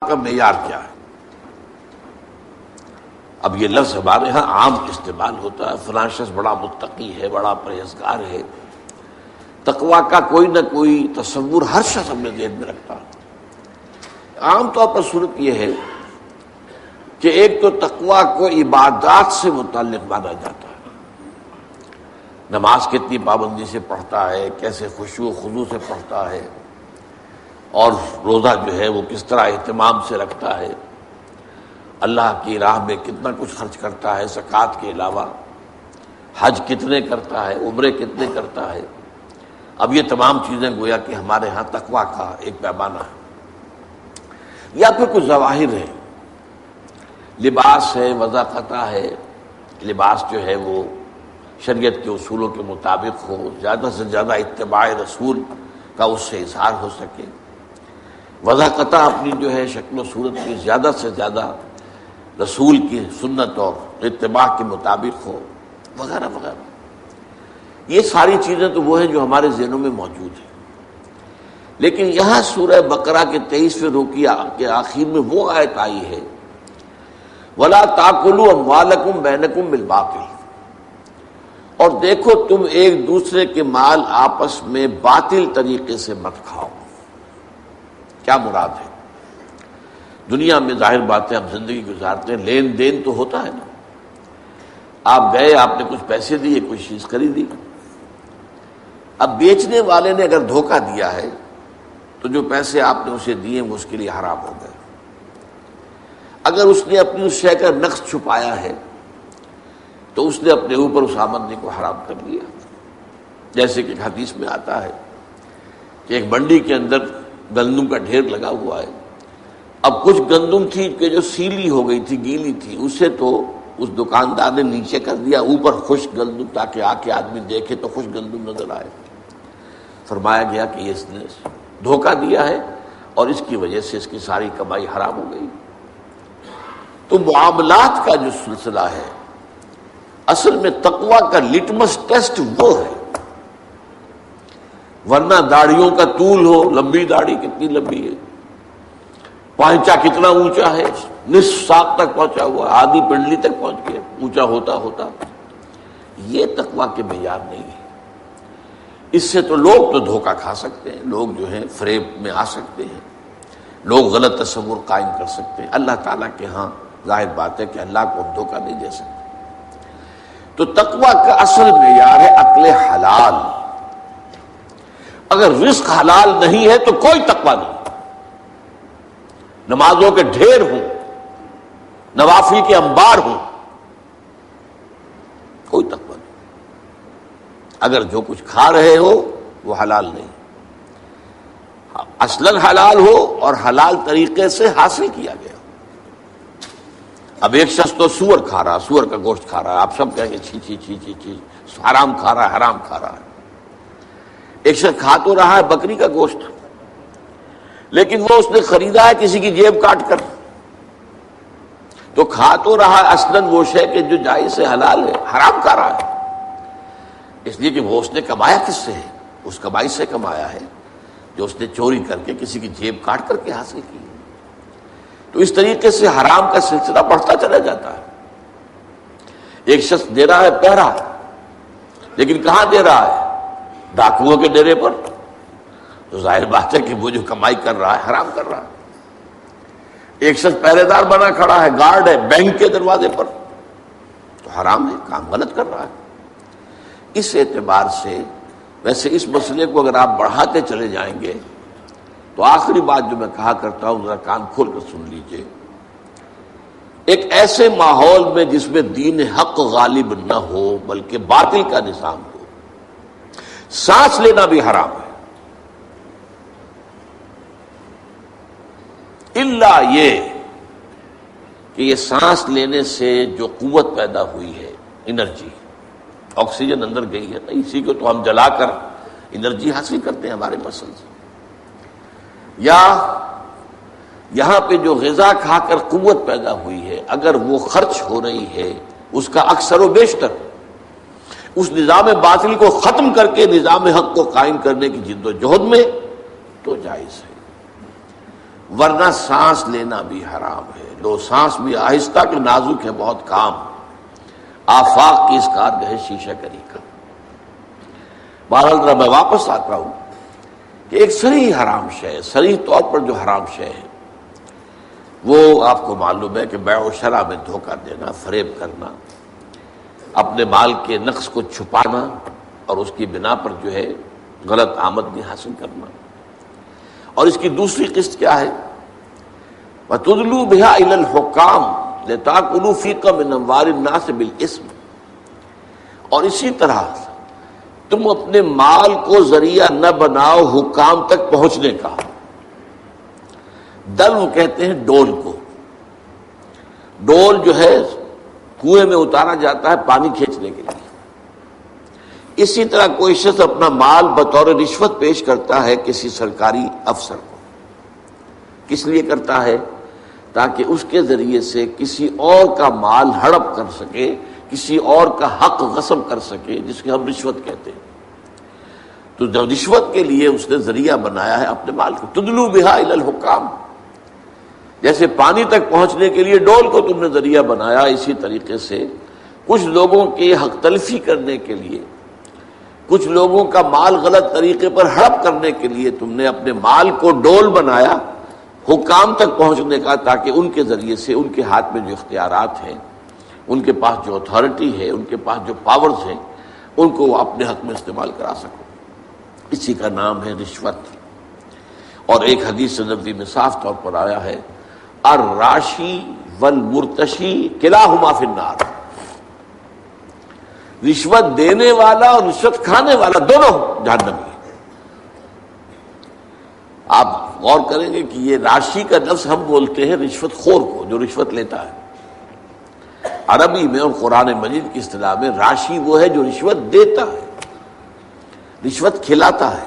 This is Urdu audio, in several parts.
کا معیار کیا ہے؟ اب یہ لفظ ہمارے ہاں عام استعمال ہوتا ہے، فلاں شخص بڑا متقی ہے، بڑا پرہیزگار ہے۔ تقویٰ کا کوئی نہ کوئی تصور ہر شخص اپنے ذہن میں رکھتا ہے۔ عام طور پر صورت یہ ہے کہ ایک تو تقویٰ کو عبادات سے متعلق مانا جاتا ہے، نماز کتنی پابندی سے پڑھتا ہے، کیسے خشوع و خضوع سے پڑھتا ہے، اور روزہ جو ہے وہ کس طرح اہتمام سے رکھتا ہے، اللہ کی راہ میں کتنا کچھ خرچ کرتا ہے زکوٰۃ کے علاوہ، حج کتنے کرتا ہے، عمرے کتنے کرتا ہے۔ اب یہ تمام چیزیں گویا کہ ہمارے ہاں تقویٰ کا ایک پیمانہ ہے، یا پھر کچھ ظواہر ہے، لباس ہے، وضاقتہ ہے، لباس جو ہے وہ شریعت کے اصولوں کے مطابق ہو، زیادہ سے زیادہ اتباع رسول کا اس سے اظہار ہو سکے، وضاقتہ اپنی جو ہے شکل و صورت کی زیادہ سے زیادہ رسول کی سنت اور اتباع کے مطابق ہو، وغیرہ وغیرہ۔ یہ ساری چیزیں تو وہ ہیں جو ہمارے ذہنوں میں موجود ہیں، لیکن یہاں سورہ بقرہ کے 23ویں رکوع کے آخر میں وہ آیت آئی ہے وَلَا تَأْكُلُوا أَمْوَالَكُمْ بَيْنَكُمْ بِالْبَاطِلِ، اور دیکھو تم ایک دوسرے کے مال آپس میں باطل طریقے سے مت کھاؤ۔ کیا مراد ہے؟ دنیا میں ظاہر بات ہے ہم زندگی گزارتے ہیں، لین دین تو ہوتا ہے نا، آپ گئے، آپ نے کچھ پیسے دیے، کچھ چیز خریدی، اب بیچنے والے نے اگر دھوکہ دیا ہے تو جو پیسے آپ نے اسے دیے وہ اس کے لیے حرام ہو گئے۔ اگر اس نے اپنی اس شے کا نقص چھپایا ہے تو اس نے اپنے اوپر اس آمدنی کو حرام کر لیا۔ جیسے کہ حدیث میں آتا ہے کہ ایک منڈی کے اندر گندم کا ڈھیر لگا ہوا ہے، اب کچھ گندم تھی کہ جو سیلی ہو گئی تھی، گیلی تھی، اسے تو اس دکاندار نے نیچے کر دیا، اوپر خشک گندم، تاکہ آ کے آدمی دیکھے تو خشک گندم نظر آئے۔ فرمایا گیا کہ اس نے دھوکہ دیا ہے اور اس کی وجہ سے اس کی ساری کمائی حرام ہو گئی۔ تو معاملات کا جو سلسلہ ہے اصل میں تقویٰ کا لٹمس ٹیسٹ وہ ہے، ورنہ داڑھیوں کا طول ہو، لمبی داڑھی کتنی لمبی ہے، پانچا کتنا اونچا ہے، نصف ساق تک پہنچا ہوا، آدھی پنڈلی تک پہنچ گیا، اونچا ہوتا ہوتا، یہ تقویٰ کے معیار نہیں ہے۔ اس سے تو لوگ تو دھوکہ کھا سکتے ہیں، لوگ جو ہیں فریب میں آ سکتے ہیں، لوگ غلط تصور قائم کر سکتے ہیں۔ اللہ تعالیٰ کے ہاں ظاہر بات ہے کہ اللہ کو ہم دھوکہ نہیں دے سکتے۔ تو تقویٰ کا اصل معیار ہے عقل حلال۔ اگر رزق حلال نہیں ہے تو کوئی تقویٰ نہیں، نمازوں کے ڈھیر ہوں، نوافل کے انبار ہوں، کوئی تقویٰ نہیں۔ اگر جو کچھ کھا رہے ہو وہ حلال نہیں، اصلاً حلال ہو اور حلال طریقے سے حاصل کیا گیا۔ اب ایک شخص تو سور کھا رہا، سور کا گوشت کھا رہا ہے، آپ سب کہیں گے چھی چھی چھی چھی چھی، حرام کھا رہا ہے، حرام کھا رہا ہے۔ ایک شخص کھا تو رہا ہے بکری کا گوشت، لیکن وہ اس نے خریدا ہے کسی کی جیب کاٹ کر، تو کھا تو رہا ہے اصلاً وہ شے کہ جو جائز سے حلال ہے، حرام کھا رہا ہے، اس لیے کہ وہ اس نے کمایا کس سے ہے؟ اس کمائی سے کمایا ہے جو اس نے چوری کر کے کسی کی جیب کاٹ کر کے حاصل کی۔ تو اس طریقے سے حرام کا سلسلہ بڑھتا چلا جاتا ہے۔ ایک شخص دے رہا ہے پہرا، لیکن کہاں دے رہا ہے؟ ڈاکوؤں کے ڈیرے پر، تو ظاہر بات ہے کہ وہ جو کمائی کر رہا ہے حرام کر رہا ہے۔ ایک شخص پہرے دار بنا کھڑا ہے، گارڈ ہے بینک کے دروازے پر، تو حرام ہے، کام غلط کر رہا ہے۔ اس اعتبار سے ویسے اس مسئلے کو اگر آپ بڑھاتے چلے جائیں گے تو آخری بات جو میں کہا کرتا ہوں ذرا کان کھول کر سن لیجئے، ایک ایسے ماحول میں جس میں دین حق غالب نہ ہو بلکہ باطل کا نظام ہو، سانس لینا بھی حرام ہے، الا یہ کہ یہ سانس لینے سے جو قوت پیدا ہوئی ہے، انرجی، آکسیجن اندر گئی ہے نا، اسی کو تو ہم جلا کر انرجی حاصل کرتے ہیں ہمارے مسل سے، یا یہاں پہ جو غذا کھا کر قوت پیدا ہوئی ہے اگر وہ خرچ ہو رہی ہے اس کا اکثر و بیشتر اس نظام باطل کو ختم کر کے نظام حق کو قائم کرنے کی جد و جہد میں، تو جائز ہے۔ ورنہ سانس لینا بھی حرام ہے. لو سانس بھی آہستہ کہ نازک ہے بہت کام. آفاق کی اس کارگاہ شیشہ گری کا. بہرحال ذرا میں واپس آتا ہوں کہ ایک صریح حرام شے، صریح طور پر جو حرام شے ہے وہ آپ کو معلوم ہے کہ بیع و شرع میں دھوکہ دینا، فریب کرنا، اپنے مال کے نقص کو چھپانا اور اس کی بنا پر جو ہے غلط آمدنی حاصل کرنا. اور اس کی دوسری قسط کیا ہے؟ وَتُدْلُوا بِهَا إِلَى الْحُكَّامِ لِتَأْكُلُوا فِيقًا مِنْ أَمْوَالِ النَّاسِ بِالْإِثْمِ. اور اسی طرح تم اپنے مال کو ذریعہ نہ بناؤ حکام تک پہنچنے کا. دلو کہتے ہیں ڈول کو. ڈول جو ہے کنویں میں اتارا جاتا ہے پانی کھینچنے کے لیے. اسی طرح کوئی شخص اپنا مال بطور رشوت پیش کرتا ہے کسی سرکاری افسر کو. کس لیے کرتا ہے؟ تاکہ اس کے ذریعے سے کسی اور کا مال ہڑپ کر سکے، کسی اور کا حق غصب کر سکے، جس کو ہم رشوت کہتے ہیں. تو جب رشوت کے لیے اس نے ذریعہ بنایا ہے اپنے مال کو. تدلو بہا الی الحکام، جیسے پانی تک پہنچنے کے لیے ڈول کو تم نے ذریعہ بنایا، اسی طریقے سے کچھ لوگوں کی حق تلفی کرنے کے لیے، کچھ لوگوں کا مال غلط طریقے پر ہڑپ کرنے کے لیے تم نے اپنے مال کو ڈول بنایا حکام تک پہنچنے کا، تاکہ ان کے ذریعے سے ان کے ہاتھ میں جو اختیارات ہیں، ان کے پاس جو اتھارٹی ہے، ان کے پاس جو پاورز ہیں، ان کو وہ اپنے حق میں استعمال کرا سکو. اسی کا نام ہے رشوت. اور ایک حدیث نبوی میں صاف طور پر آیا ہے الراشی والمرتشی کلاہما فی النار. رشوت دینے والا اور رشوت کھانے والا دونوں جہنمی ہیں. آپ غور کریں گے کہ یہ راشی کا لفظ ہم بولتے ہیں رشوت خور کو، جو رشوت لیتا ہے. عربی میں اور قرآن مجید کی اصطلاح میں راشی وہ ہے جو رشوت دیتا ہے، رشوت کھلاتا ہے.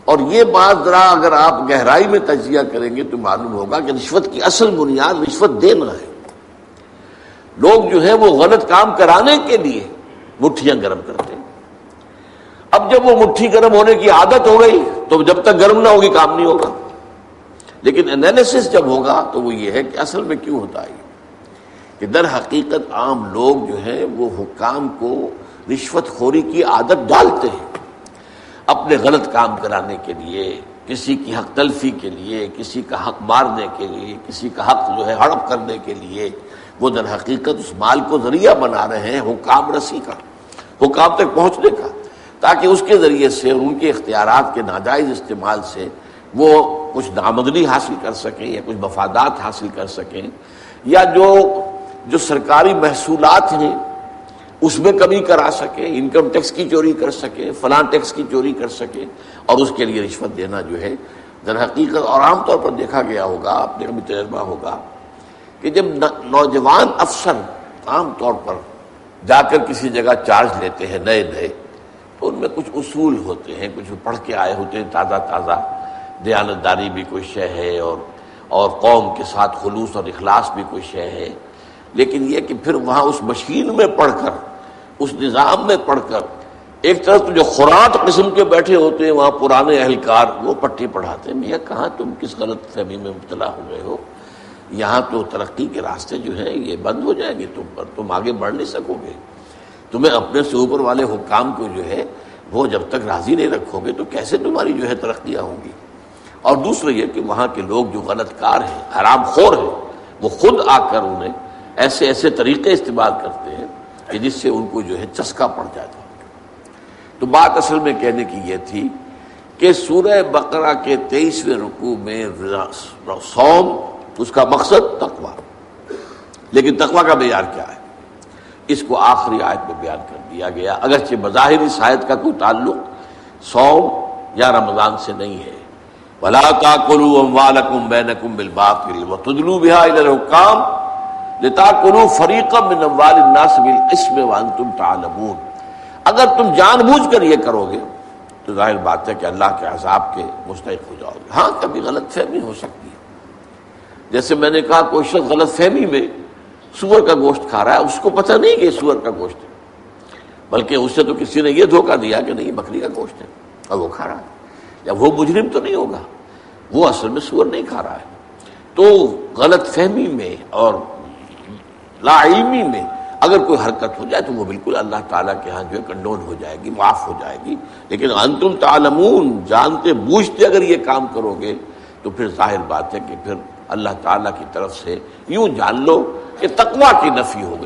اور یہ بات ذرا اگر آپ گہرائی میں تجزیہ کریں گے تو معلوم ہوگا کہ رشوت کی اصل بنیاد رشوت دینا ہے. لوگ جو ہے وہ غلط کام کرانے کے لیے مٹھیاں گرم کرتے ہیں. اب جب وہ مٹھی گرم ہونے کی عادت ہو گئی تو جب تک گرم نہ ہوگی کام نہیں ہوگا. لیکن انالیسس جب ہوگا تو وہ یہ ہے کہ اصل میں کیوں ہوتا ہے کہ در حقیقت عام لوگ جو ہیں وہ حکام کو رشوت خوری کی عادت ڈالتے ہیں اپنے غلط کام کرانے کے لیے، کسی کی حق تلفی کے لیے، کسی کا حق مارنے کے لیے، کسی کا حق جو ہے ہڑپ کرنے کے لیے. وہ در حقیقت اس مال کو ذریعہ بنا رہے ہیں حکام رسی کا، حکام تک پہنچنے کا، تاکہ اس کے ذریعے سے ان کے اختیارات کے ناجائز استعمال سے وہ کچھ آمدنی حاصل کر سکیں یا کچھ مفادات حاصل کر سکیں، یا جو سرکاری محصولات ہیں اس میں کمی کرا سکے، انکم ٹیکس کی چوری کر سکے، فلاں ٹیکس کی چوری کر سکے. اور اس کے لیے رشوت دینا جو ہے در حقیقت، اور عام طور پر دیکھا گیا ہوگا، آپ نے کبھی تجربہ ہوگا کہ جب نوجوان افسر عام طور پر جا کر کسی جگہ چارج لیتے ہیں نئے تو ان میں کچھ اصول ہوتے ہیں، کچھ پڑھ کے آئے ہوتے ہیں تازہ، دیانتداری بھی کوئی شے ہے اور قوم کے ساتھ خلوص اور اخلاص بھی کوئی شے ہے. لیکن یہ کہ پھر وہاں اس مشین میں پڑھ کر، اس نظام میں پڑھ کر، ایک طرف تو جو خوراک قسم کے بیٹھے ہوتے ہیں وہاں پرانے اہلکار وہ پٹی پڑھاتے ہیں. میاں کہاں تم کس غلط فہمی میں مبتلا ہو گئے ہو؟ یہاں تو ترقی کے راستے جو ہیں یہ بند ہو جائیں گے تم پر، تم آگے بڑھ نہیں سکو گے. تمہیں اپنے سے اوپر والے حکام کو جو ہے وہ جب تک راضی نہیں رکھو گے تو کیسے تمہاری جو ہے ترقیاں ہوں گی. اور دوسرا یہ کہ وہاں کے لوگ جو غلط کار ہیں، حرام خور ہیں، وہ خود آ کر انہیں ایسے طریقے استعمال کرتے ہیں کہ جس سے ان کو جو ہے چسکا پڑ جاتا ہے. تو بات اصل میں کہنے کی یہ تھی کہ سورہ بقرہ کے 23ویں رکوع میں صوم، اس کا مقصد تقوی. لیکن تقوی کا معیار کیا ہے اس کو آخری آیت میں بیان کر دیا گیا. اگرچہ بظاہر اس آیت کا کوئی تعلق صوم یا رمضان سے نہیں ہے. وَلَا تَأْكُلُوا أَمْوَالَكُمْ بَيْنَكُمْ بِالْبَاطِلِ وَتُدْلُوا بِهَا إِلَى الْحُكَّامِ لِتَأْكُلُوا فَرِيقًا مِّنْ أَمْوَالِ النَّاسِ بِالْإِثْمِ وَأَنْتُمْ تَعْلَمُونَ. اگر تم جان بوجھ کر یہ کرو گے تو ظاہر بات ہے کہ اللہ کے عذاب کے مستحق ہو جاؤ گے. ہاں کبھی غلط فہمی ہو سکتی ہے، جیسے میں نے کہا کوئی شخص غلط فہمی میں سور کا گوشت کھا رہا ہے، اس کو پتہ نہیں کہ یہ سور کا گوشت ہے، بلکہ اس سے تو کسی نے یہ دھوکہ دیا کہ نہیں بکری کا گوشت ہے اور وہ کھا رہا ہے. یا وہ مجرم تو نہیں ہوگا، وہ اصل میں سور نہیں کھا رہا ہے. تو غلط فہمی میں اور لا علمی میں اگر کوئی حرکت ہو جائے تو وہ بالکل اللہ تعالیٰ کے ہاں جو ہے کنڈون ہو جائے گی، معاف ہو جائے گی. لیکن انتم تعلمون، جانتے بوجھتے اگر یہ کام کرو گے تو پھر ظاہر بات ہے کہ پھر اللہ تعالیٰ کی طرف سے یوں جان لو کہ تقویٰ کی نفی ہو گئی.